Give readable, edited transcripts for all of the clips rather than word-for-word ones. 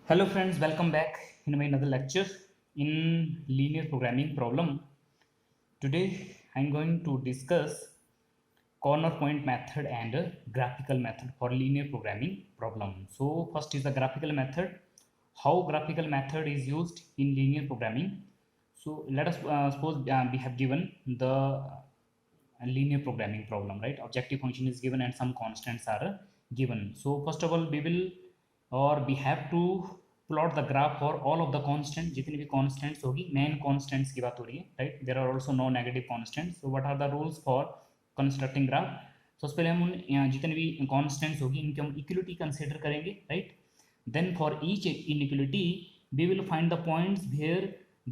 Hello friends, welcome back in my another lecture in linear programming problem. Today I am going to discuss corner point method and graphical method for linear programming problem. So first is the graphical method. How graphical method is used in linear programming. So let us suppose we have given the linear programming problem, right? Objective function is given and some constants are given. So first of all we will और we have to plot the graph for all of the constant, जितनी भी constants होगी, main constants की बात हो रही है, right? There are also no negative constants. So what are the rules for constructing graph? So सबसे पहले हम उन जितनी भी constants होगी इनकी हम equality consider करेंगे, right? Then for each inequality we will find the points where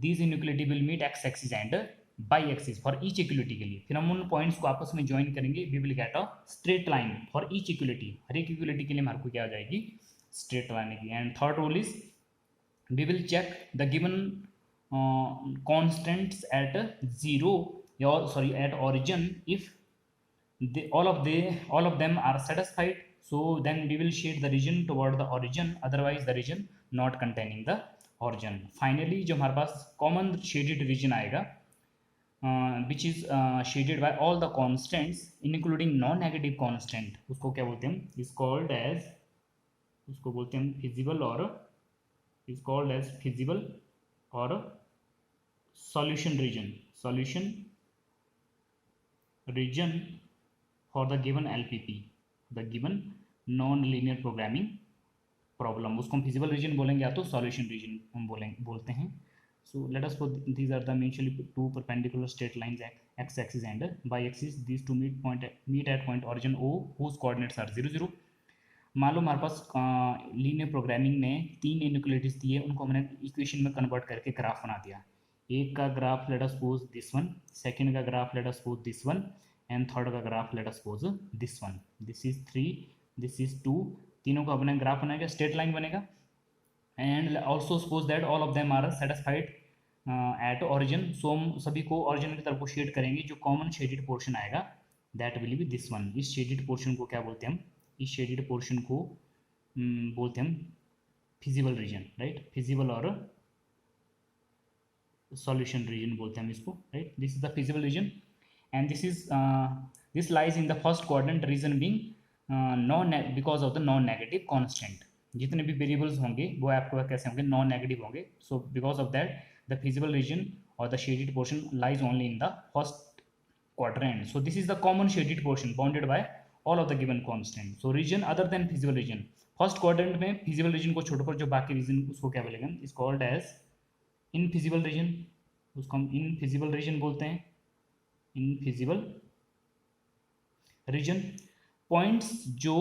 these inequality will meet x axis and y axis for each equality के लिए. फिर हम उन points को आपस में join करेंगे. We will get a straight line for each equality. हर एक equality के लिए हमारे को क्या आ जाएगी? Straight line की. And third rule is we will check the given constants at zero or sorry at origin. If all of them are satisfied, so then we will shade the region toward the origin, otherwise the region not containing the origin. Finally जो हमारे पास common shaded region आएगा, which is shaded by all the constants including non-negative constant, उसको क्या बोलते हैं? is called as उसको बोलते हैं feasible और is called as feasible और solution region for the given LPP, the given non-linear programming problem. उसको हम feasible region बोलेंगे या तो solution region हम बोलते हैं. So let us put these are the mutually two perpendicular straight lines x axis and y axis. These two meet at point origin O whose coordinates are 0 0. मान लो हमारे पास linear programming में तीन inequalities दी है, उनको हमने इक्वेशन में convert करके graph बना दिया. एक का graph let us suppose this one, second का graph let us suppose this one and third का graph let us suppose this one. This is 3, this is 2. तीनों का अपना ग्राफ बनाएगा, स्ट्रेट लाइन बनेगा. And also suppose that all of them are satisfied at origin. So हम सभी को origin की तरफ को शेड करेंगे. जो कॉमन शेडेड पोर्शन आएगा that will B this one. इस शेडेड पोर्शन को क्या बोलते हैं हम? इस शेडेड पोर्शन को बोलते हैं हम फिजिबल रीजन, राइट? फिजिबल और सॉल्यूशन रीजन बोलते हैं हम इसको, right? This is the feasible region and this lies in the first quadrant, region being non because of the non negative constant. जितने भी वेरिएबल्स होंगे वो आपको कैसे होंगे? नॉन नेगेटिव होंगे. So because of that the feasible region और the shaded portion lies only in the first quadrant. So this is the common shaded portion bounded by all of the given constant. So region other than feasible region, first quadrant में feasible region को छोड़कर जो बाकी region उसको क्या बोलेंगे? Is called as infeasible region. उसको हम इनफिजिबल रीजन बोलते हैं. इनफिजिबल रीजन पॉइंट्स जो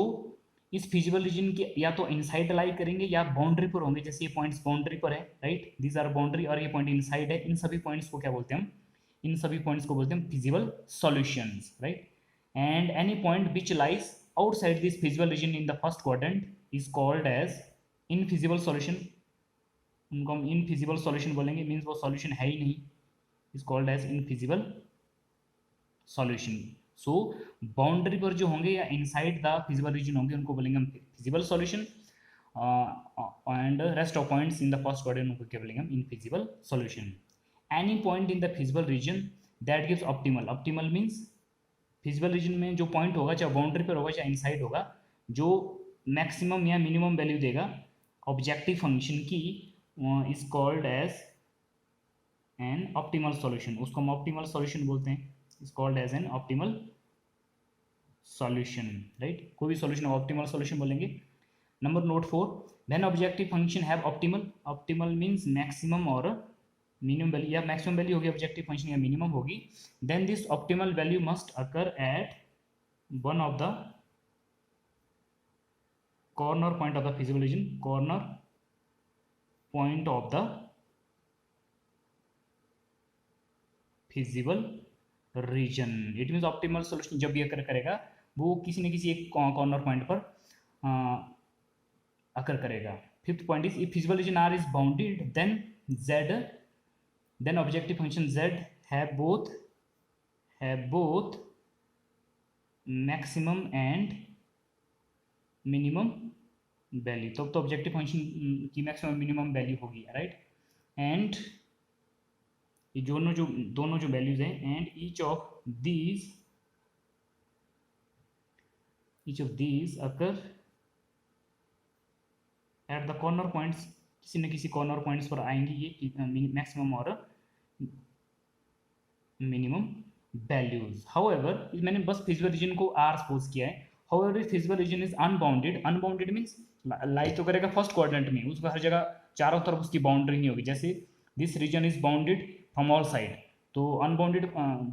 इस फिजिबल रीजन के या तो इनसाइड लाई करेंगे या बाउंड्री पर होंगे. जैसे ये पॉइंट्स बाउंड्री पर है, राइट? दीज आर बाउंड्री और ये पॉइंट इनसाइड है. इन सभी पॉइंट्स को क्या बोलते हैं हम? इन सभी पॉइंट्स को बोलते हैं feasible solutions, right? And any point which lies outside this feasible region in the first quadrant is called as infeasible solution. उनको हम इनफिजिबल सॉल्यूशन बोलेंगे, मीन्स वो सॉल्यूशन है ही नहीं. Is called as infeasible solution. So boundary पर जो होंगे या इनसाइड द फिजिबल रीजन होंगे उनको बोलेंगे हम feasible solution. And rest of points in the first quadrant उनको क्या बोलेंगे हम? Infeasible solution. Any point in the feasible reason that gives optimal. Optimal means feasible region में जो पॉइंट होगा, चाहे बाउंड्री पर होगा चाहे इनसाइड होगा, जो मैक्सिमम या मिनिमम वैल्यू देगा ऑब्जेक्टिव फंक्शन की, is called as an optimal solution. उसको हम ऑप्टिमल सॉल्यूशन बोलते हैं. Is called as an optimal solution, right? कोई भी सॉल्यूशन ऑप्टिमल सॉल्यूशन बोलेंगे. Number note 4, when objective function have optimal. Optimal means maximum और मिनिमम वैल्यू, या मैक्सिमम वैल्यू होगी ऑब्जेक्टिव फंक्शन या मिनिमम होगी. Then this optimal value must occur at one of the corner point of the feasible region. Corner point of the feasible reason. It means optimal solution जब भी अकर करेगा वो किसी न किसी एक कॉर्नर पॉइंट पर अकर करेगा. Fifth point is if feasible region R is bounded then z, then objective function z have both maximum and minimum value, तो ऑब्जेक्टिव फंक्शन की मैक्सिमम मिनिमम वैल्यू होगी, राइट। एंड ये दोनों जो values हैं, and each of these occur at the corner points, किसी न किसी कॉर्नर पॉइंट्स पर आएंगी ये मैक्सिमम और मिनिमम वैल्यूज। हाउएवर मैंने बस फिजिबल रीजन को आर सपोज किया है। However feasible region is unbounded, unbounded means lie तो करेगा फर्स्ट क्वाड्रेंट में, उसको हर जगह चारों तरफ उसकी बाउंड्री नहीं होगी। जैसे this region is bounded from all side, तो unbounded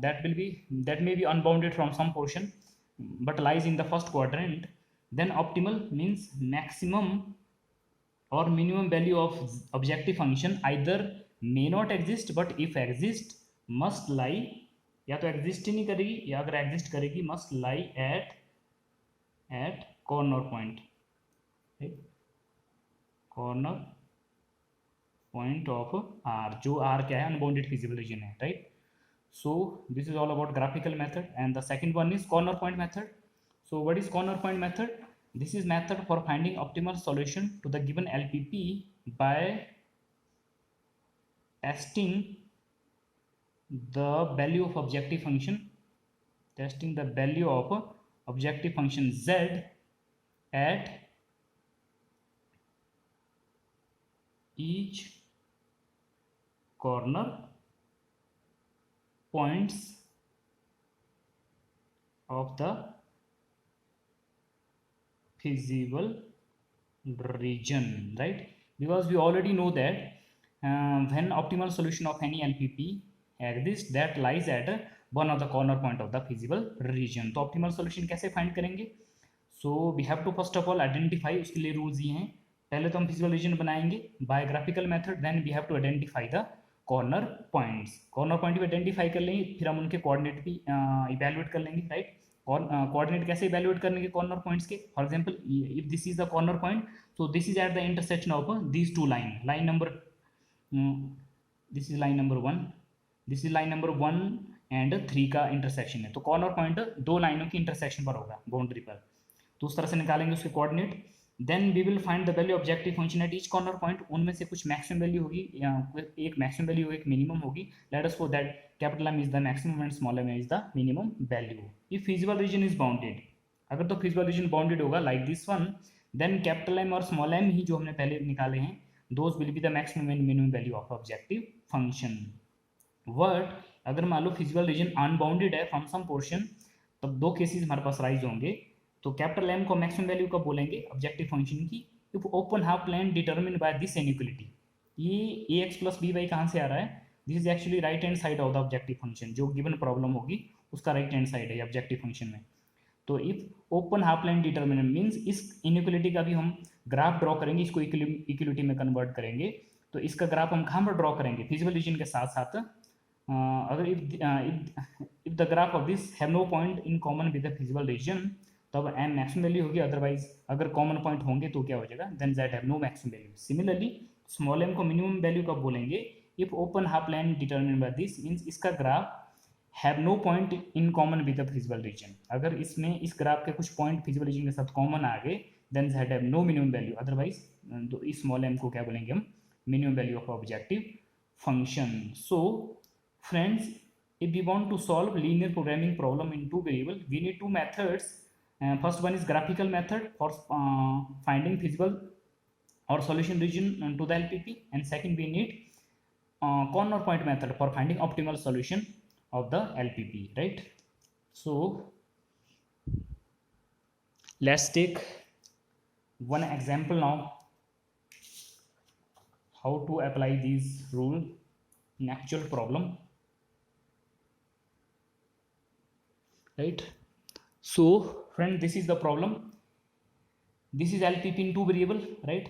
that may be unbounded from some portion but lies in the first quadrant. Then optimal means maximum or minimum value of objective function either may not exist, but if exist must lie, या तो exist ही नहीं करेगी, या अगर exist करेगी must lie at corner point, corner point of R, जो R क्या है, अनबाउंडेड फिजिबल रीजन है, right. So this is all about graphical method, and the second one is corner point method. So what is corner point method? This is method for finding optimal solution to the given LPP by testing the value of objective function, z at each corner points of the feasible region, right? Because we already know that when optimal solution of any LPP exists, that lies at one of the corner point of the feasible region. तो optimal solution कैसे find करेंगे? So we have to first of all identify, उसके लिए rules ये हैं। पहले तो हम feasible region बनाएंगे by graphical method, then we have to identify the corner points. Corner point भी आइडेंटिफाई कर लेंगे, फिर हम उनके कोऑर्डिनेट भी इवैल्यूएट कर लेंगे, राइट। और कोऑर्डिनेट कैसे इवैल्यूएट करने के कॉर्नर पॉइंट्स के, for example if this is the corner point, so this is at the intersection of these two line number, this is line number 1, this is line number 1 and 3 का intersection है, तो corner point दो लाइनों की intersection पर होगा boundary पर, तो उस तरह से निकालेंगे उसके coordinate. Then we will find the value objective function at each corner point, उनमें से कुछ मैक्सिमम वैल्यू होगी, एक मैक्सिमम वैल्यू एक मिनिमम होगी। Let us for that capital M is the maximum and small m is the minimum value. If feasible region is bounded, अगर तो feasible region bounded होगा like this one, then capital M और small m ही जो हमने पहले निकाले हैं, those will be the maximum and minimum value of objective function. Word अगर मान लो फिजिबल रीजन अनबाउंडेड है फ्रॉम सम पोर्शन, तब दो केसेस हमारे पास राइज होंगे। तो कैपिटल एम को मैक्सिमम वैल्यू कब बोलेंगे ऑब्जेक्टिव फंक्शन की, if open half plane determined by this inequality. ये ax प्लस बी वाई कहाँ से आ रहा है, this is actually right hand side of the objective function, जो गिवन प्रॉब्लम होगी उसका राइट हैंड साइड है ऑब्जेक्टिव फंक्शन में। तो if open half plane determinant means इस इनइक्वालिटी का भी हम ग्राफ ड्रॉ करेंगे, इसको इक्वलिटी में कन्वर्ट करेंगे। तो इसका ग्राफ हम कहाँ पर ड्रॉ करेंगे, फिजिबल रीजन के साथ साथ। अगर if the graph of this have no point in common with the feasible region, तब एम मैक्सिमम वैल्यू होगी, अदरवाइज अगर कॉमन पॉइंट होंगे तो क्या हो जाएगा, then that have no maximum value. Similarly small M को मिनिमम वैल्यू कब बोलेंगे, if open half plane determined by this means इसका graph have no point in common with the feasible region, अगर इसमें इस ग्राफ के कुछ पॉइंट फिजिबल रीजन के साथ कॉमन आ गए, then that have no minimum value, otherwise तो इस स्मॉल एम को क्या बोलेंगे हम, minimum value of objective function. So friends, if we want to solve linear programming problem in two variable, we need two methods. First one is graphical method for finding feasible or solution region to the LPP, and second we need corner point method for finding optimal solution of the LPP, right? So let's take one example now, how to apply these rule in actual problem, right? So friend, this is the problem. This is LPP in two variable, right?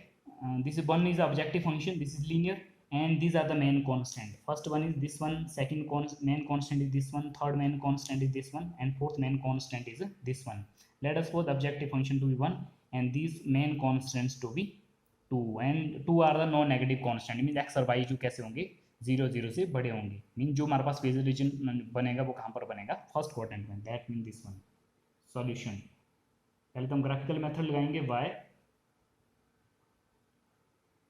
This one is objective function, this is linear, and these are the main constant. First one is this one, second main constant is this one, third main constant is this one, and fourth main constant is this one. Let us suppose objective function to be 1 and these main constants to be 2, and 2 are the non negative constant, means x और y जो कैसे होंगे, 0 0 से बड़े होंगे, mean जो हमारे पास phasor reason बनेगा वो कहाँ पर बनेगा, फर्स्ट क्वाड्रेंट में, that mean this one. Solution, पहले तो हम ग्राफिकल मेथड लगाएंगे y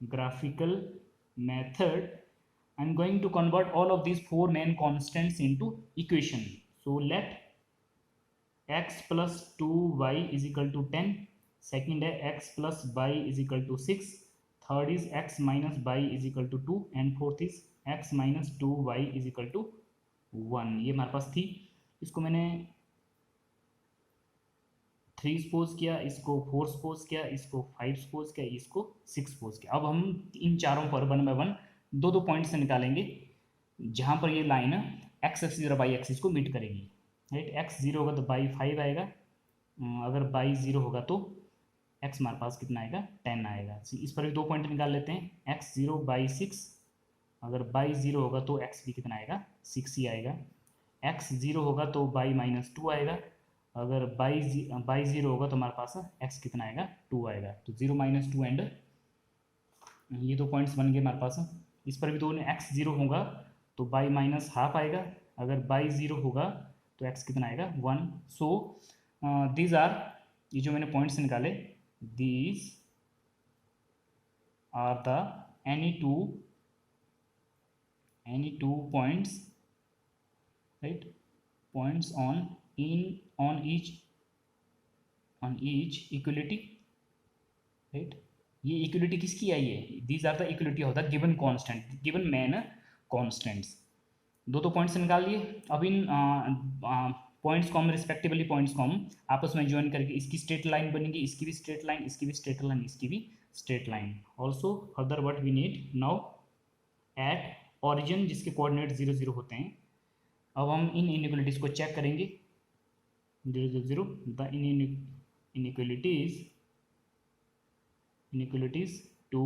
graphical method, I'm going to convert all of these four main constants into equation. So let x plus 2y is equal to 10, second है x plus y is equal to 6, third is x minus y is equal to 2 and fourth is x minus 2y is equal to 1. ये हमारे पास थी, इसको मैंने 3 suppose किया, इसको 4 suppose किया, इसको 5 सपोज किया, इसको 6 सपोज किया. अब हम इन चारों पर वन बाय वन दो दो पॉइंट से निकालेंगे जहाँ पर ये लाइन एक्स एक्सिस और बाई एक्सिस को मीट करेगी. राइट, एक्स जीरो होगा तो बाई 5 आएगा, अगर बाई जीरो होगा तो एक्स हमारे पास कितना आएगा 10 आएगा. इस पर भी दो पॉइंट निकाल लेते हैं, एक्स जीरो बाई 6, अगर बाई जीरो होगा तो एक्स भी कितना आएगा 6 ही आएगा. एक्स जीरो होगा तो बाई माइनस 2 आएगा, अगर बाई जीरो होगा तो हमारे पास एक्स कितना आएगा 2 आएगा. तो 0 माइनस 2 एंड ये दो पॉइंट्स बन गए हमारे पास. इस पर भी दो एक्स जीरो होगा तो बाई माइनस हाफ आएगा, अगर बाई जीरो होगा तो एक्स कितना आएगा 1. सो दीज आर, ये जो मैंने पॉइंट्स निकाले, these are the any two points, right, points on each equality. Right, ये इक्वलिटी किसकी आई है, these are the equality of the given constant, given main constants. दो पॉइंट्स निकाल लिए. अब इन पॉइंट्स को हम रिस्पेक्टिवली पॉइंट्स को हम आपस में ज्वाइन करके इसकी स्ट्रेट लाइन बनेगी, इसकी भी स्ट्रेट लाइन, इसकी भी स्ट्रेट लाइन, इसकी भी straight line. Also further what we need now, at origin जिसके कोऑर्डिनेट 0 0 होते हैं. अब हम इन इनइक्वलिटीज को चेक करेंगे. 0 0 0 द इनइक्वलिटीज 2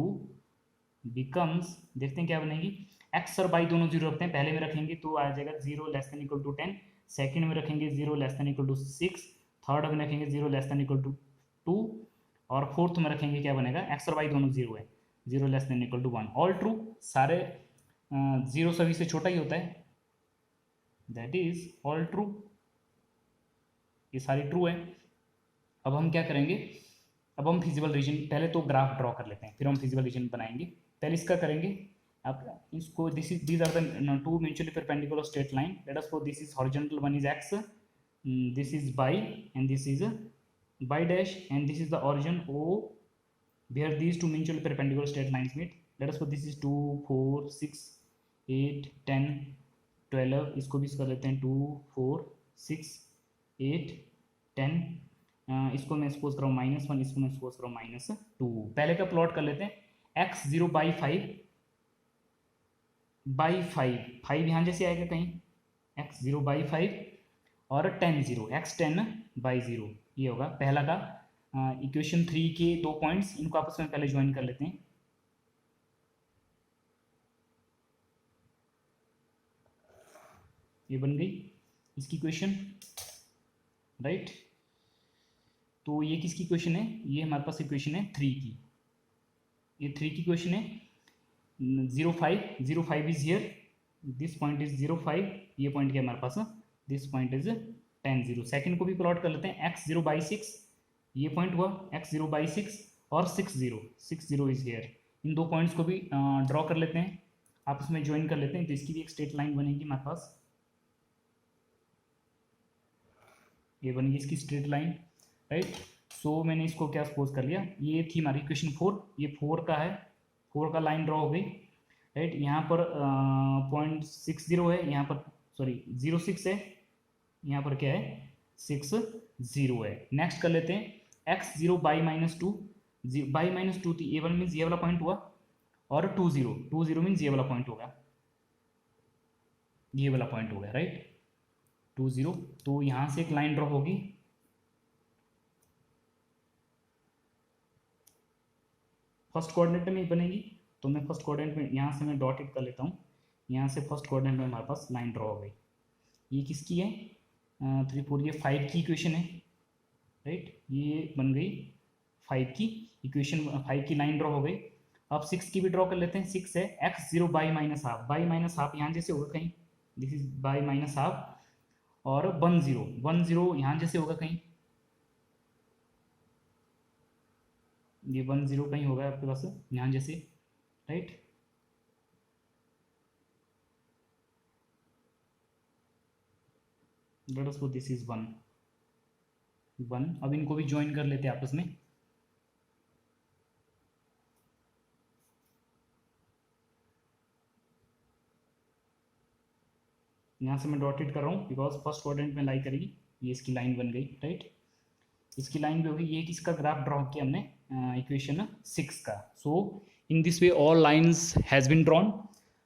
बिकम्स, देखते हैं क्या बनेगी. एक्स और बाई दोनों जीरो रखते हैं, पहले में रखेंगे तो आ जाएगा 0 less than equal to 10, second में रखेंगे 0 less than equal to 6, third में रखेंगे 0 लेस देन इक्वल टू 2 और फोर्थ में रखेंगे क्या बनेगा, एक्स और बाई दोनों जीरो है, 0 less than equal to 1. All true, सारे जीरो सभी से छोटा ही होता है, दैट इज ऑल ट्रू, ये सारी ट्रू है. अब हम क्या करेंगे, अब हम फिजिबल रीजन, पहले तो ग्राफ ड्रॉ कर लेते हैं फिर हम फिजिबल रीजन बनाएंगे. पहले इसका करेंगे आप इसको, these are the two mutually perpendicular straight line. Let us suppose this is horizontal, one is X, this is Y and this is Y dash and this is the origin O where these two mutually perpendicular straight lines meet. Let us suppose this is 2 4 6 8 10 12, इसको भी कर लेते हैं 2 4 6 8 10, इसको मैं suppose कर रहा हूँ -1, इसको मैं सपोज कर रहा हूँ -2. पहले का प्लॉट कर लेते हैं, एक्स जीरो बाई 5 5 यहाँ जैसे आएगा कहीं, एक्स जीरो बाई 5 और 10 0, एक्स 10 बाई 0, ये होगा पहला का. इक्वेशन 3 के दो पॉइंट्स, इनको आपस में पहले ज्वाइन कर लेते हैं. ये बन गई इसकी इक्वेशन, राइट. तो ये किसकी इक्वेशन है, ये हमारे पास इक्वेशन है 3 की, ये 3 की इक्वेशन है. 0 5 is here, this point is 0 5, ये पॉइंट क्या हमारे पास, दिस पॉइंट इज 10 0. सेकंड को भी प्लॉट कर लेते हैं, एक्स 0 बाई 6, ये पॉइंट हुआ एक्स 0 बाई 6 और 6 0 इज हियर. इन दो पॉइंट्स को भी ड्रॉ कर लेते हैं, आपस में ज्वाइन कर लेते हैं, तो इसकी भी एक स्ट्रेट लाइन बनेगी हमारे पास. ये बनेगी इसकी स्ट्रेट लाइन, राइट. सो मैंने इसको क्या सपोज कर लिया, ये थी हमारी इक्वेशन 4, ये 4 का है, 4 का लाइन ड्रॉ हो गई, राइट. यहाँ पर 0.60 है, यहाँ पर सॉरी 0 6 है, यहाँ पर क्या है 6 0 है. नेक्स्ट कर लेते हैं, एक्स 0 बाई -2, बाई -2 थी, A1 मीन्स ये वाला पॉइंट हुआ, और 2 0 मीन्स ये वाला पॉइंट होगा, ये वाला पॉइंट हो गया, राइट. 2 0, तो यहाँ से एक लाइन ड्रॉ होगी, फर्स्ट कोऑर्डिनेट में बनेगी, तो मैं फर्स्ट कोऑर्डिनेट में यहाँ से मैं डॉटेड कर लेता हूँ, यहाँ से फर्स्ट कोऑर्डिनेट में हमारे पास लाइन ड्रॉ हो गई. ये किसकी है, 3 4, ये 5 की इक्वेशन है, राइट. ये बन गई 5 की इक्वेशन, 5 की लाइन ड्रॉ हो गई. अब 6 की भी ड्रॉ कर लेते हैं. 6 है x 0 by -half, by -half यहाँ जैसे होगा कहीं, दिस इज बाई -हाफ, और 1 0 यहाँ जैसे होगा कहीं, ये 1 0 कहीं होगा आपके पास यहाँ जैसे, right. Late us suppose this is 1 1। अब इनको भी ज्वाइन कर लेते हैं आपस में। यहाँ से मैं डॉटेड कर रहा हूँ बिकॉज फर्स्ट क्वाड्रेंट में लाई करेगी, ये इसकी लाइन बन गई, राइट। इसकी लाइन भी होगी, ये किसका ग्राफ ड्रॉ किया हमने, इक्वेशन 6 का। So in this way all lines has been drawn.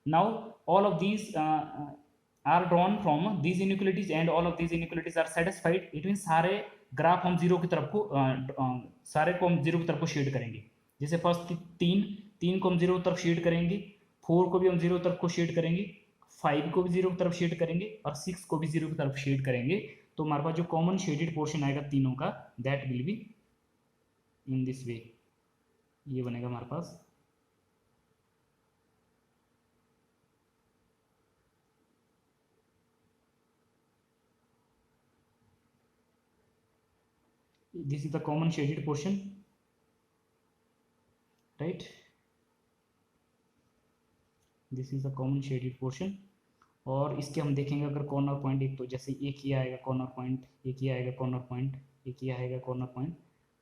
Now all of these are drawn from these inequalities and all of these inequalities are satisfied. It mean सारे graph हम zero की तरफ को सारे को हम जीरो की तरफ को शेड करेंगे। जैसे फर्स्ट तीन को हम जीरो की तरफ शेड करेंगे, 4 को भी हम जीरो की तरफ को शेड करेंगे, 5 को भी जीरो की तरफ शेड करेंगे और 6 को भी जीरो की तरफ शेड करेंगे। तो हमारे पास जो कॉमन शेडेड पोर्शन आएगा तीनों का, that will be in this way, ये बनेगा हमारे पास। This is the common shaded portion, right. This is the common shaded portion. और इसके हम देखेंगे अगर कॉर्नर पॉइंट, एक तो जैसे एक ही आएगा कॉर्नर पॉइंट, एक ही आएगा कॉर्नर पॉइंट, एक ही आएगा corner point,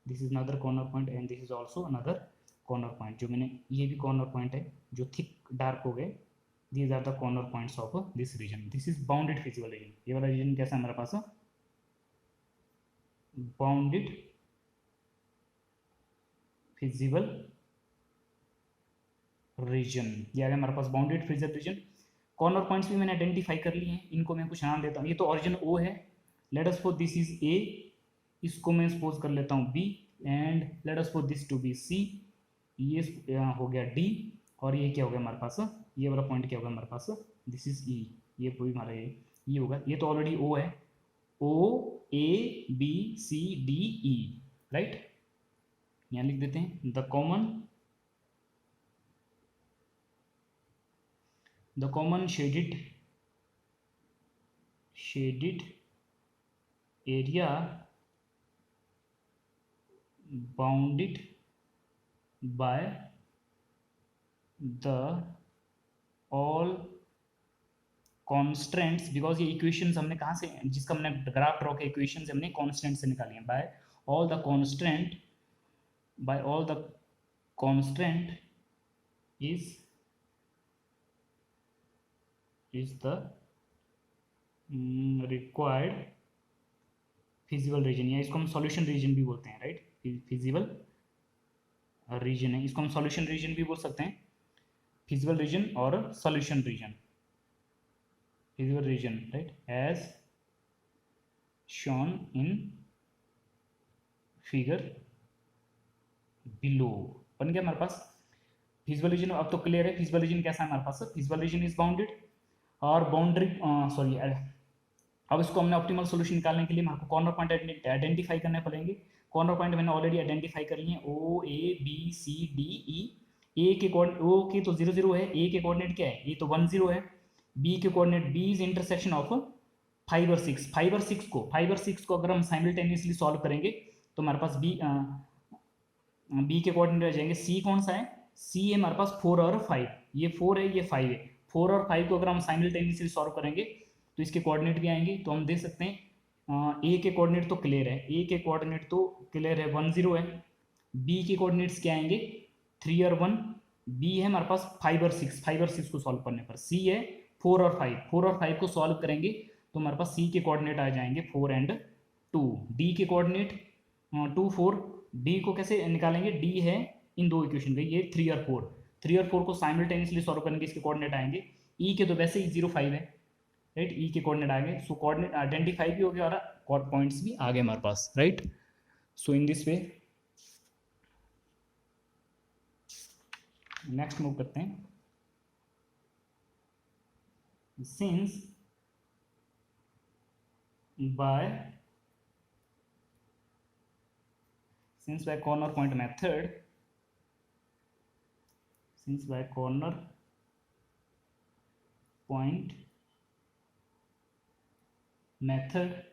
this is another corner point and this is also another corner point. जो मैंने, ये भी कॉर्नर पॉइंट है जो थिक डार्क हो गए, these are the corner points of this region. This is bounded feasible region. ये वाला रीजन कैसा है हमारे पास, बाउंडेड फिजिबल रीजन। ये आ गया हमारे पास bounded feasible region. Corner points भी मैंने आइडेंटिफाई कर लिए हैं, इनको मैं कुछ नाम देता हूँ। ये तो ऑरिजिन ओ है, let us suppose this is A, इसको मैं सपोज कर लेता हूँ B, and let us suppose this to be C, ये हो गया डी, और ये क्या हो गया हमारे पास, ये वाला पॉइंट क्या होगा हमारे पास, दिस इज ई, ये कोई हमारा ये होगा, ये तो ऑलरेडी ओ है, O A B C D E, right. यहाँ लिख देते हैं the common shaded area bounded by the all constants, because ये इक्वेशंस हमने कहाँ से, जिसका हमने ग्राफ ड्रॉ के इक्वेशंस हमने कांस्टेंट से निकाली हैं, by all the constant is the required feasible region, या इसको हम सॉल्यूशन रीजन भी बोलते हैं, राइट। फिजिबल रीजन है, इसको हम सॉल्यूशन रीजन भी बोल सकते हैं, फिजिबल रीजन और solution region. Feasible region, right, as shown in figure below, बन गया हमारे पास फिजिबल रीजन। अब तो क्लियर है फिजिबल रीजन कैसा है हमारे पास, फिजिबल रीजन इज बाउंडेड और बाउंड्री, सॉरी, अब इसको हमने ऑप्टिमल सॉल्यूशन निकालने के लिए हमको कॉर्नर पॉइंट आइडेंटिफाई करने पड़ेंगे। कॉर्नर पॉइंट मैंने ऑलरेडी आइडेंटिफाई कर लिए, ओ ए बी सी डी ई। ए के ओ के तो 0 0 है, ए के कोऑर्डिनेट क्या है, ये तो 1 0 है, बी के coordinate, B is intersection of 5 और 6। 5 और 6 को अगर हम साइमल्टेनियसली सॉल्व करेंगे तो हमारे पास बी के कोऑर्डिनेट रह जाएंगे। सी कौन सा है, सी है हमारे पास 4 और 5, ये 4 है, ये 5 है। 4 और 5 को अगर हम साइमल्टेनियसली सॉल्व करेंगे तो इसके कोऑर्डिनेट भी आएंगे। तो हम देख सकते हैं ए के कोऑर्डिनेट तो क्लियर है, ए के कोऑर्डिनेट तो क्लियर है, 1 0 है। बी के कोऑर्डिनेट्स क्या आएंगे, 3 और 1। बी है हमारे पास 5 और 6, 5 और 6 को सॉल्व करने पर। सी है 4 और 5, 4 और 5 को सॉल्व करेंगे तो हमारे पास सी के कोऑर्डिनेट आ जाएंगे 4 एंड 2। डी के कोऑर्डिनेट 2 4, डी को कैसे निकालेंगे, डी है इन दो इक्वेशन पे, ये 3 और 4, 3 और 4 को साइमल्टेनियसली सॉल्व करेंगे, इसके कोऑर्डिनेट आएंगे। ई के तो वैसे ही 0 5 है, राइट, ई के कोऑर्डिनेट आ गए। सो कोऑर्डिनेट आइडेंटिफाई भी हो गया और पॉइंट्स भी आ गए हमारे पास, right. So in this way next move करते हैं। Since by corner point method, since by corner point method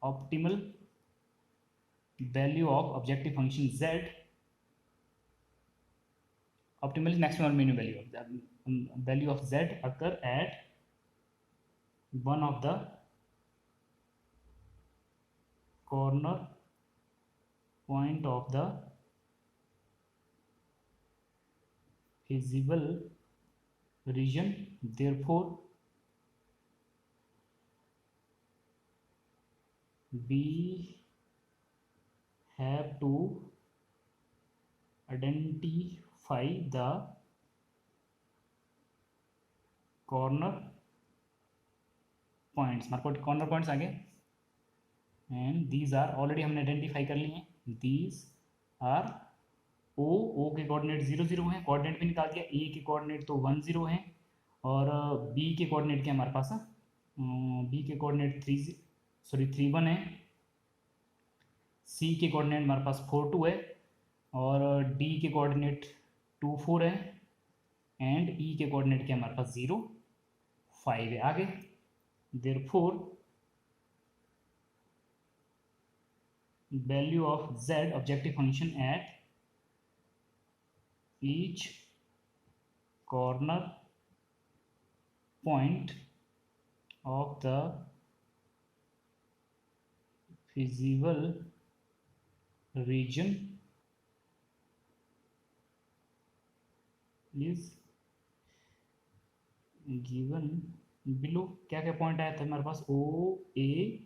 optimal value of objective function z, optimal is maximum minimum value of the value of z occur at one of the corner point of the feasible region. Therefore we have to identify the corner points. हमारे corner points आ गए and these are already हमने identify कर लिए हैं. These R O के coordinate 0 0 हैं, coordinate भी निकाल दिया. ए के कोऑर्डिनेट तो 1 0 हैं और बी के कोऑर्डिनेट क्या हमारे पास, बी के कोऑर्डिनेट 3 1 है. सी के कोऑर्डिनेट हमारे पास 4 2 है और डी के कोऑर्डिनेट 2 4 है एंड ई के कोऑर्डिनेट क्या हमारे पास 0 5 है. आगे therefore value of z objective function at each corner point of the feasible region is given below. क्या क्या पॉइंट आया था हमारे पास, ओ ए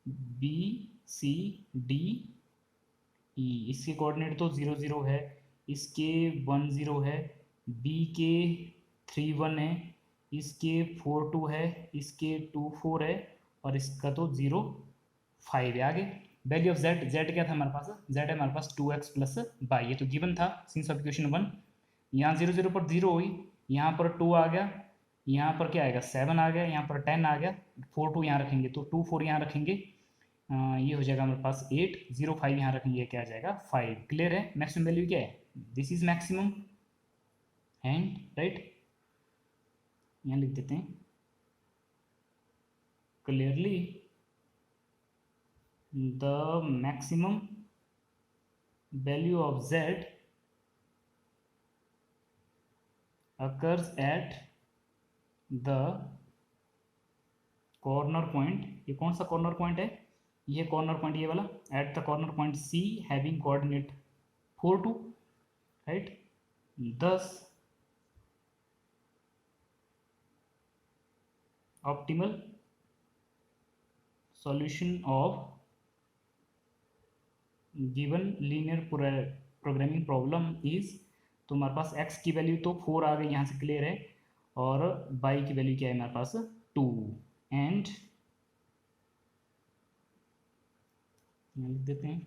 बी सी डी ई. इसके कोऑर्डिनेट तो 0 0 है, इसके 1 0 है, बी के 3 1 है, इसके 4 2 है, इसके 2 4 है और इसका तो 0 5 है. आगे वैल्यू ऑफ जेड, जेड क्या था हमारे पास, जेड है हमारे पास 2x प्लस बाई. ये तो गिवन था सिंस ऑफ इक्वेशन 1. यहाँ 0 0 पर 0 हुई, यहाँ पर 2 आ गया, यहाँ पर क्या आएगा 7 आ गया, यहाँ पर 10 आ गया, 4 2 यहाँ रखेंगे तो 2 4 यहाँ रखेंगे, ये हो जाएगा हमारे पास 8 0 5 यहाँ रखेंगे, क्या आ जाएगा 5. क्लियर है. मैक्सिमम वैल्यू क्या है, this is maximum and right. यहाँ लिख देते हैं clearly the maximum value of z occurs at the corner point. ये कौन सा कॉर्नर पॉइंट है, ये कॉर्नर पॉइंट ये वाला, at the corner point C having coordinate 4 2 right. This optimal solution of given linear programming problem is. तो हमारे पास x की वैल्यू तो 4 आ गई, यहाँ से क्लियर है, और बाई की वैल्यू क्या है हमारे पास 2 एंड लिख देते हैं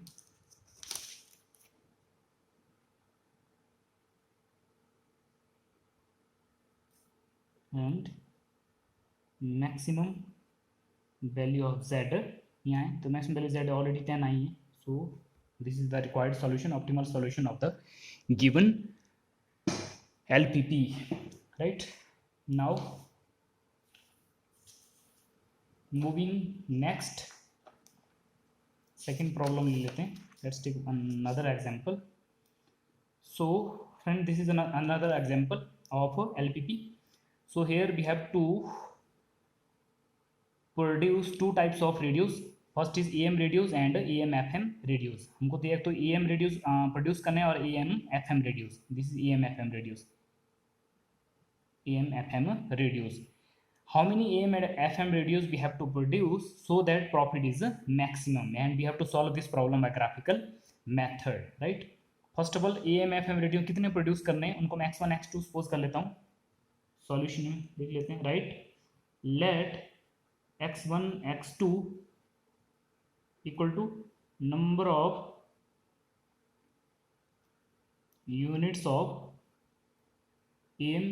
and maximum value of z यहाँ है. तो मैक्सिमम वैल्यू z ऑलरेडी 10 आई है. सो this is the required solution, optimal solution of the given LPP right. Now moving next, second problem ले लेते हैं. Let's take another example. So friend, this is another example of LPP. So here we have to produce two types of radios. First is AM radios and AM FM radios. हमको तो एक तो AM radios produce करने और AM FM radios. This is AM FM radios. AM FM radios. How many AM and FM radios we have to produce so that profit is maximum, and we have to solve this problem by graphical method, right? First of all AM FM radio कितने produce करने हैं, उनको मैं x1 x2 suppose कर लेता हूँ. Solution में देख लेते हैं right. Let x1 x2 equal to number of units of AM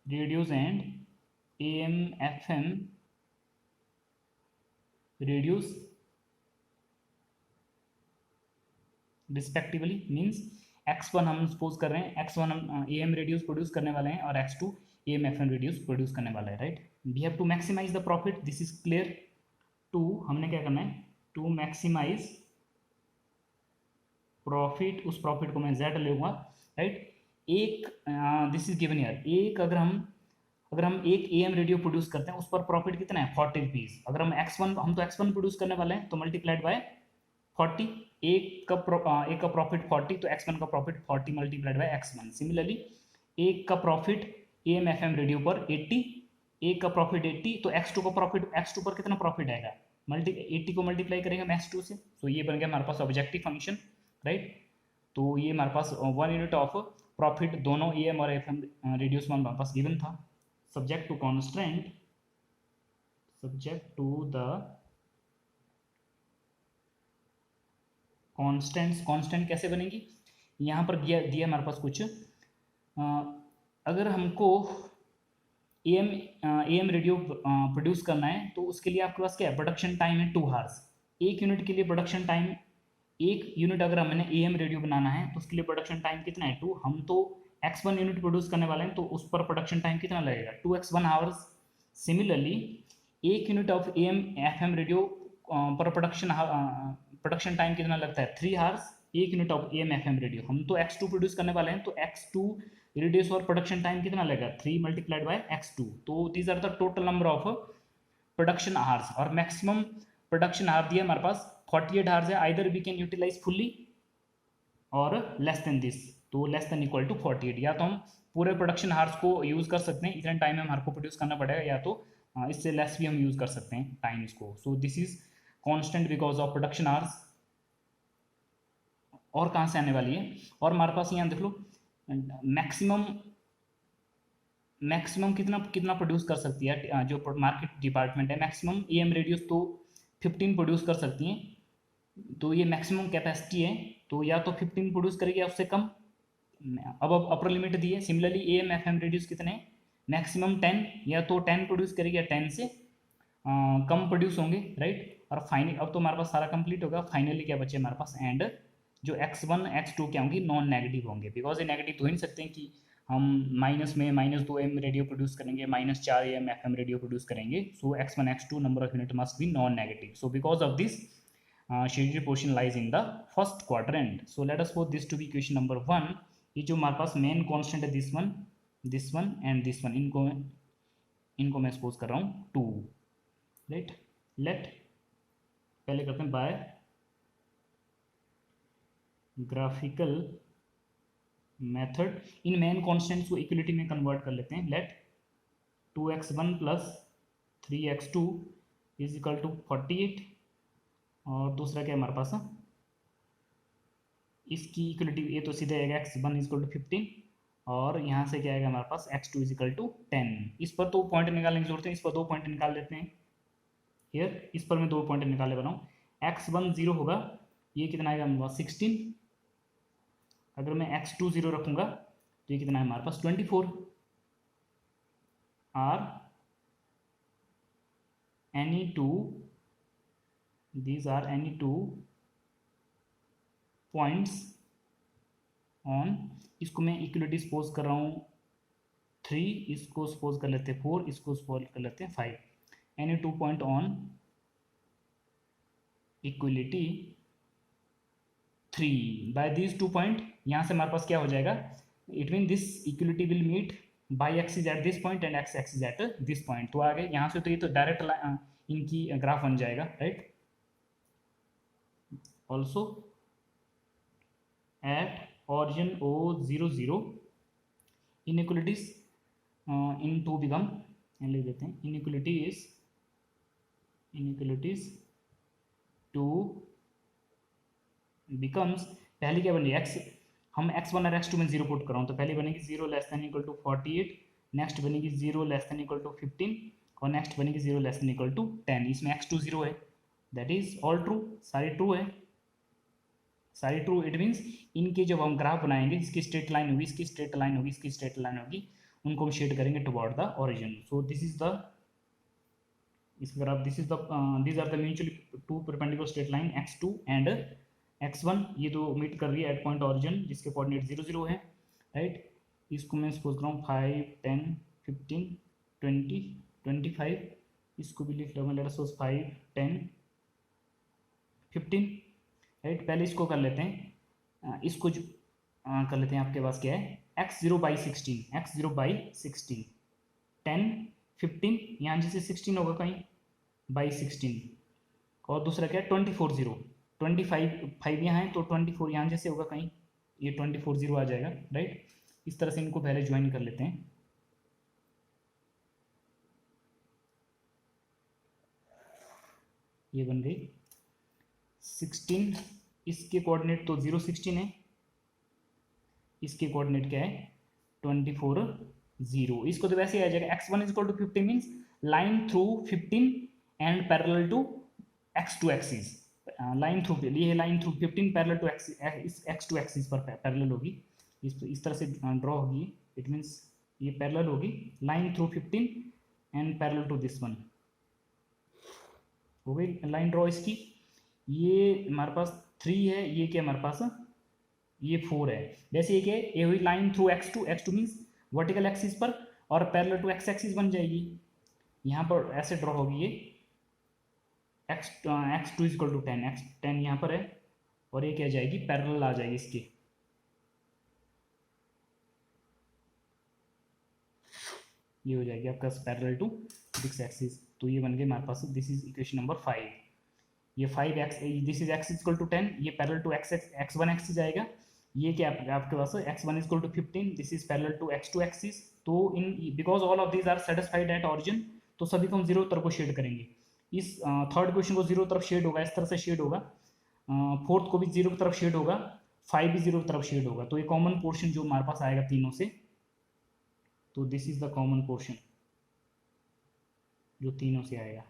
radios and AM FM radios respectively. Means x1 हम सपोज कर रहे हैं, x1 हम AM रेडियोस प्रोड्यूस करने वाले हैं और x2 AM FM radios produce करने वाला है right. We have to maximize the profit, this is clear. To हमने क्या करना है, टू मैक्सिमाइज प्रॉफिट, उस प्रॉफिट को मैं जेड लूँगा, राइट। एक दिस इज गिवन ईयर, एक अगर हम एक AM रेडियो प्रोड्यूस करते हैं उस पर प्रॉफिट कितना है 40 रुपीज़। अगर हम तो X1 प्रोड्यूस करने वाले हैं तो मल्टीप्लाइड बाय 40, एक का प्रॉफिट 40 तो X1 का profit 40 multiplied by X1। Similarly एक का प्रॉफिट AM FM रेडियो पर 80, एक का प्रॉफिट 80 तो X2 का प्रॉफिट, X2 पर कितना प्रॉफिट आएगा, 80 को मल्टीप्लाई करेंगे हम X2 से, तो ये बन गया हमारे पास ऑब्जेक्टिव फंक्शन, राइट। तो ये हमारे पास 1 यूनिट ऑफ प्रॉफिट दोनों AM और FM रेडियोस में हमारे पास गिवन था। Subject to constant, subject to the constants, constant कैसे बनेगी, यहाँ पर दिया हमारे पास कुछ, अगर हमको AM रेडियो प्रोड्यूस करना है तो उसके लिए आपके पास क्या है, प्रोडक्शन टाइम है 2 आवर्स। एक यूनिट के लिए प्रोडक्शन टाइम, एक यूनिट अगर हमने AM रेडियो बनाना है तो उसके लिए प्रोडक्शन टाइम कितना है 2। हम तो X1 यूनिट प्रोड्यूस करने वाले हैं तो उस पर प्रोडक्शन टाइम कितना लगेगा 2x1 आवर्स। सिमिलरली एक unit of AM FM radio पर प्रोडक्शन टाइम कितना लगता है 3 आवर्स, एक unit of AM FM radio. हम तो X2 प्रोड्यूस करने वाले हैं तो X2 रेडियोस और प्रोडक्शन टाइम कितना लगेगा 3 मल्टीप्लाइड बाय X2। तो these are the total number of production hours, और मैक्सिमम प्रोडक्शन आवर दिया हमारे पास 48 आवर्स है। Either we can utilize fully और लेस देन दिस, तो लेस देन इक्वल टू 48, या तो हम पूरे प्रोडक्शन आवर्स को यूज़ कर सकते हैं, इतने टाइम में हमारे को प्रोड्यूस करना पड़ेगा, या तो इससे लेस भी हम यूज़ कर सकते हैं टाइम इसको। सो this is constant because of production hours. और कहाँ से आने वाली है, और हमारे पास यहाँ देख लो मैक्सिमम कितना कितना प्रोड्यूस कर सकती है जो मार्केट डिपार्टमेंट है, मैक्सिमम AM रेडियोस तो 15 प्रोड्यूस कर सकती हैं, तो ये मैक्सिमम कैपेसिटी है, तो या तो 15 प्रोड्यूस करेगी या उससे कम, अब अपर लिमिट दी है। सिमिलरली AM FM रेडियोस कितने, मैक्सिमम 10, या तो 10 प्रोड्यूस करेगी या 10 से कम प्रोड्यूस होंगे, राइट। और फाइनली अब तो हमारे पास सारा कंप्लीट होगा, फाइनली क्या बचे हमारे पास, एंड जो X1 X2 क्या होंगी, नॉन नेगेटिव होंगे, बिकॉज ये नेगेटिव तो ही नहीं सकते हैं कि हम माइनस में -2 AM रेडियो प्रोड्यूस करेंगे, -4 AM FM रेडियो प्रोड्यूस करेंगे। So X1 X2 number of unit must be non negative. So because of this shaded portion lies in the first quadrant. So let us suppose this to be equation number 1। ये जो हमारे पास main constant है this one and this one, इनको मैं suppose कर रहा हूँ 2, राइट। लेट पहले करते हैं बाय ग्राफिकल मेथड, इन मेन कॉन्स्टेंट्स को इक्वलिटी में कन्वर्ट कर लेते हैं। Let 2x1 plus 3x2 is equal to 48, और दूसरा क्या है हमारे पास, इसकी इक्वलिटी, ये तो सीधे आएगा x1 इज इक्वल टू 15, और यहाँ से क्या आएगा हमारे पास x2 इज इक्वल टू 10। इस पर तो पॉइंट निकालने की जरूरत है, इस पर 2 पॉइंट निकाल लेते हैं हियर, इस पर मैं 2 पॉइंट निकाले बनाऊँ। x1 0 होगा, ये कितना आएगा हमारे पास 16, अगर मैं x2 0 रखूँगा तो ये कितना है हमारे पास 24, are any two, these are any 2 points on, इसको मैं इक्वलिटी सपोज कर रहा हूँ 3, इसको सपोज कर लेते हैं 4, इसको सपोज कर लेते हैं 5, any 2 point on equality 3 by this 2 point. यहाँ से हमारे पास क्या हो जाएगा, it mean this equality will meet by X is at this point and X is at this point. तो आगे यहाँ से तो ये तो डायरेक्ट इनकी ग्राफ बन जाएगा, right. also at origin O00 inequalities in 2 become, लिख देते हैं inequalities 2 becomes, पहली क्या बनी x, हम x1 और x2 में 0 पुट कर रहा हूँ, तो पहली बनेगी 0 less than equal to 48, next बनेगी 0 लेस देन इक्वल टू 15, और नेक्स्ट बनेगी 0 लेस देन इक्वल टू 10। इसमें x2 0 है, दैट इज ऑल ट्रू, सारी ट्रू है, सारी ट्रू। इट मीन्स इनके जब हम ग्राफ बनाएंगे, इसकी स्ट्रेट लाइन होगी, इसकी स्ट्रेट लाइन होगी, इसकी स्ट्रेट लाइन होगी, उनको हम शेड करेंगे toward the origin. So this is the, इस ग्राफ, this is the, these are the mutually 2 perpendicular straight line x2 and x1, ये तो मीट कर रही है एट पॉइंट ओरिजिन जिसके कोऑर्डिनेट 0 0 है, राइट। इसको मैं सपोज कर रहा हूँ 5 10 15 20 25, इसको भी लिख लो मैं, लेट अस सपोज 5 10 15, राइट। पहले इसको कर लेते हैं, इसको जो कर लेते हैं, आपके पास क्या है x0/16, x0/16 10 15, यहाँ जैसे 16 होगा कहीं बाई 16, और दूसरा क्या है 24 0, 25 यहाँ है तो 24 यहाँ जैसे होगा कहीं, ये 24 0 आ जाएगा, राइट। इस तरह से इनको पहले ज्वाइन कर लेते हैं। ये बन गई 16, इसके कोऑर्डिनेट तो 0 16 है, इसके कोऑर्डिनेट क्या है 24 0। इसको तो वैसे ही आ जाएगा x1 = 15 means line through 15 and parallel to x2 axis, line through, ये line through 15 parallel to x2 axis पर पैरेलल होगी, इस तरह से ड्रॉ होगी। इट मीन्स ये पैरेलल होगी line through 15 and parallel to this one, हो गई लाइन ड्रॉ इसकी। ये हमारे पास 3 है, ये क्या हमारे पास ये 4 है। वैसे ये क्या है, ये हुई line through x2 means vertical axis पर, और पैरेलल टू x एक्सिस बन जाएगी, यहाँ पर ऐसे ड्रॉ होगी ये x2 = 10, x10 यहाँ पर है, और ये क्या जाएगी पैरेलल आ जाएगी इसके, ये हो जाएगी आपका पैरेलल टू दिस एक्सिस। तो ये बन गए हमारे पास, दिस इज इक्वेशन नंबर 5। ये 5x, दिस इज x = 10, ये पैरेलल टू x1 एक्सिस आएगा, ये क्या आपके पास x1 = 15, this is parallel to x2 axis. तो in because all of these are satisfied at origin, तो सभी को हम जीरो तरफ को शेड करेंगे। इस थर्ड क्वेश्चन को जीरो तरफ शेड होगा, इस तरह से शेड होगा, फोर्थ को भी जीरो की तरफ शेड होगा, 5 भी जीरो की तरफ शेड होगा। तो ये कॉमन पोर्शन जो हमारे पास आएगा तीनों से, तो this is the common portion जो तीनों से आएगा।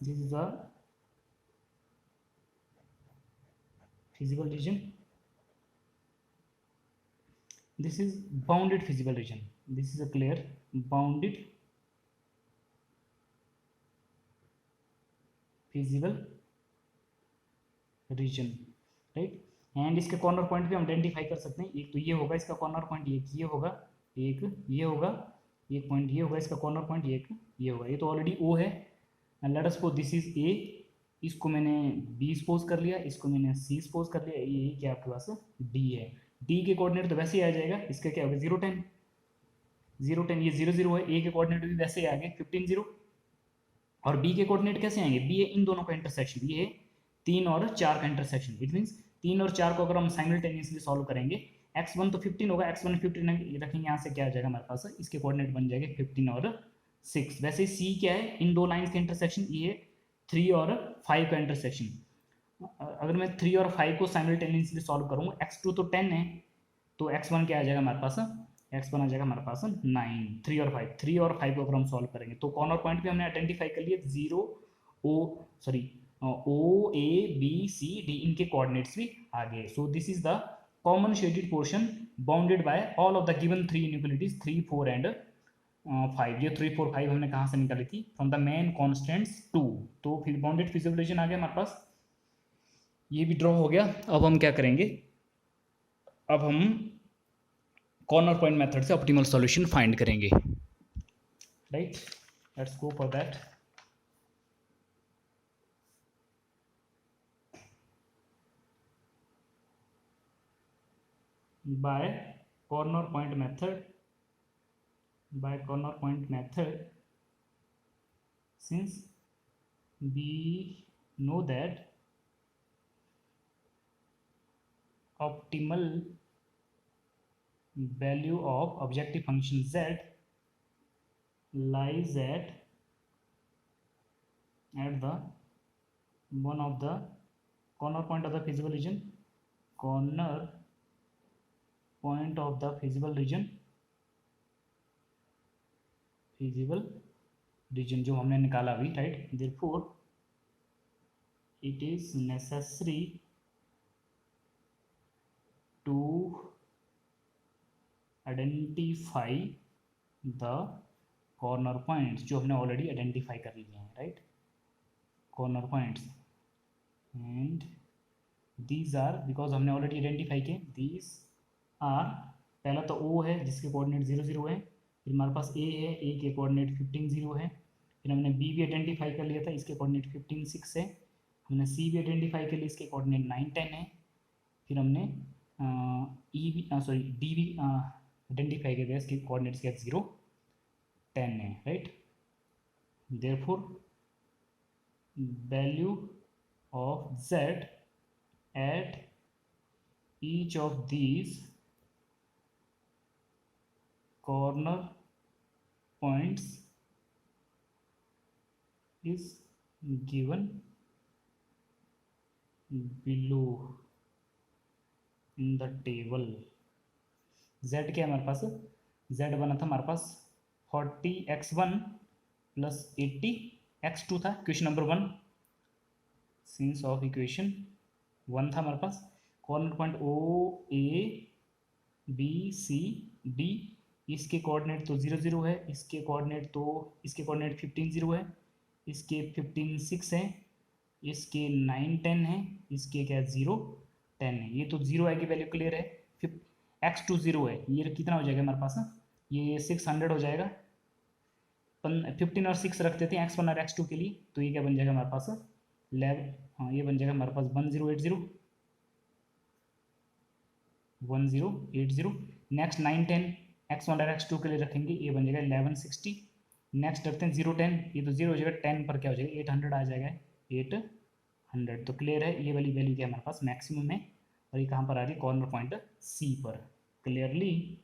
This is a physical region. This is bounded physical region. This is a clear bounded physical region, right? And इसके कॉर्नर पॉइंट भी हम आइडेंटिफाई कर सकते हैं। एक तो ये होगा इसका कॉर्नर पॉइंट, एक ये होगा, एक ये होगा, एक पॉइंट ये होगा इसका कॉर्नर पॉइंट, एक ये होगा। ये तो ऑलरेडी ओ है, let us suppose this is A, इसको मैंने बी सपोज कर लिया, इसको मैंने सी सपोज कर लिया, ये क्या आपके पास डी है। डी के कोऑर्डिनेट तो वैसे ही आ जाएगा, इसका क्या होगा 0 10, 0 10, ये 0 0 है। ए के कोऑर्डिनेट भी वैसे ही आ गए 15 0, और बी के कोऑर्डिनेट कैसे आएंगे, बी है इन दोनों का इंटरसेक्शन, ये है 3 और 4 का इंटरसेक्शन। इट मीन्स 3 और 4 को अगर हम साइमल्टेनियसली सॉल्व करेंगे, x1 तो 15 होगा, x1 15 रखेंगे, यहाँ से क्या आ जाएगा हमारे पास, इसके कोऑर्डिनेट बन जाएंगे 15 और 6। वैसे सी क्या है, इन दो लाइन्स के इंटरसेक्शन, ये 3 और 5 का इंटरसेक्शन। अगर मैं 3 और 5 को साइमल्टेनियसली सॉल्व करूँगा, x2 तो 10 है, तो x1 क्या आ जाएगा हमारे पास, x1 आ जाएगा हमारे पास 9। 3 और 5 को अगर हम सॉल्व करेंगे, तो कॉर्नर पॉइंट भी हमने आइडेंटिफाई कर लिया, 0 ओ ए बी सी डी, इनके कोऑर्डिनेट्स भी आ गए। सो this is the common shaded portion bounded by all of the given 3 inequalities 3 4 and 5। ये 3 4 5 हमने कहाँ से निकाली थी, फ्रॉम द मेन कॉन्स्टेंट्स 2। तो फिर बाउंडेड फिजिकल रीजन आ गया हमारे पास, ये भी ड्रॉ हो गया। अब हम क्या करेंगे, अब हम कॉर्नर पॉइंट मेथड से ऑप्टिमल सॉल्यूशन फाइंड करेंगे, right. Let's go for that. by corner point method, since we know that optimal value of objective function z lies at the one of the corner point of the physical region, corner point of the physical region जो हमने निकाला अभी, right. therefore it is necessary to identify the corner points जो हमने already identify कर लिए हैं, right, corner points, and these are, because हमने ऑलरेडी आइडेंटिफाई किए, दीज आर, पहला तो ओ है जिसके कोऑर्डिनेट 0 0 है, फिर हमारे पास ए है, ए के कोऑर्डिनेट 15 0 है, फिर हमने बी भी आइडेंटिफाई कर लिया था, इसके कोऑर्डिनेट 15 6 है, हमने सी भी आइडेंटिफाई कर लिया, इसके कोऑर्डिनेट 9 10 है, फिर हमने ई भी डी भी आइडेंटिफाई किया, इसके कोऑर्डिनेट्स के 0 10 है, right. Therefore value of z at each of these corner points is given below in the table। z क्या है हमारे पास, z बना था हमारे पास 40x1 प्लस 80x2 था, question number 1 since of equation 1 था हमारे पास। Corner point O A B C D, इसके कोऑर्डिनेट तो 0 0 है, इसके कोऑर्डिनेट 15 0 है, इसके 15 6 है, इसके 9 10 है, इसके क्या 0 10 है, ये तो 0 आएगी वैल्यू, क्लियर है। फिर x2 0 है, ये कितना हो जाएगा हमारे पास, ये 600 हो जाएगा, 15 और 6 रख देते हैं x1 और x2 के लिए, तो ये क्या बन जाएगा हमारे पास 11, हाँ ये बन जाएगा हमारे पास 1080। नेक्स्ट 9 10 x1 और x2 के लिए रखेंगे, ये बन जाएगा 1160। नेक्स्ट रखते हैं 0 10, ये तो 0 हो जाएगा, 10 पर क्या हो जाएगा 800 आ जाएगा, 800। तो क्लियर है, ये वाली वैल्यू क्या हमारे पास मैक्सिमम है, और ये कहाँ पर आ रही है, कॉर्नर पॉइंट सी पर। क्लियरली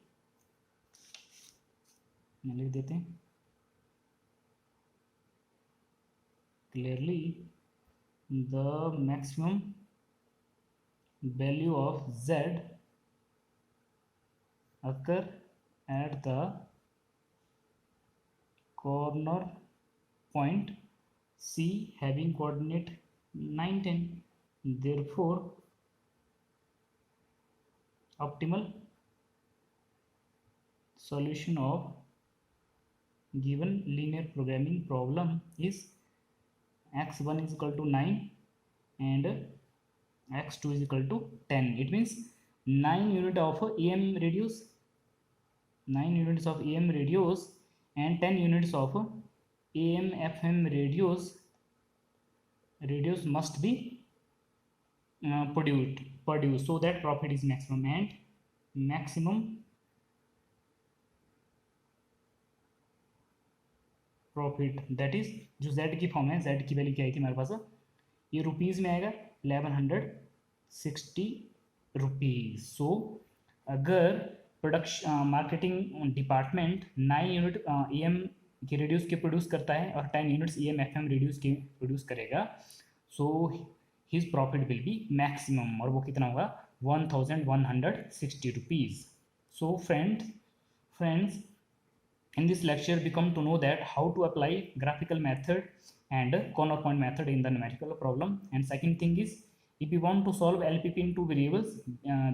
लिख देते हैं, clearly the maximum value of z occur at the corner point C having coordinate 9 10, therefore optimal solution of given linear programming problem is x1 is equal to 9 and x2 is equal to 10. It means 9 unit of AM radius, 9 units of AM radius and 10 units of AM FM radius must be produced so that profit is maximum, and maximum profit that is, जो z की form है, z की value क्या आई थी हमारे पास, ये rupees में आएगा 1160 रुपीज़। सो अगर production marketing department 9 unit AM के रेडियस के प्रोड्यूस करता है और 10 यूनिट्स AM FM रेडियस के प्रोड्यूस करेगा, so his profit will be maximum, और वो कितना होगा 1160 rupees. So friends in this lecture we come to know that how to apply graphical method and corner point method in the numerical problem. And second thing is, if we want to solve LPP in two variables,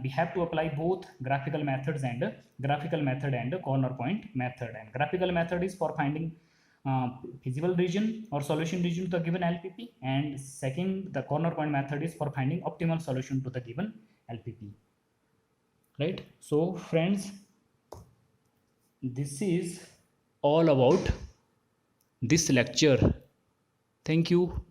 we have to apply both graphical methods and corner point method. And graphical method is for finding feasible region or solution region to the given LPP, and second, the corner point method is for finding optimal solution to the given LPP, right? So friends, this is all about this lecture. Thank you.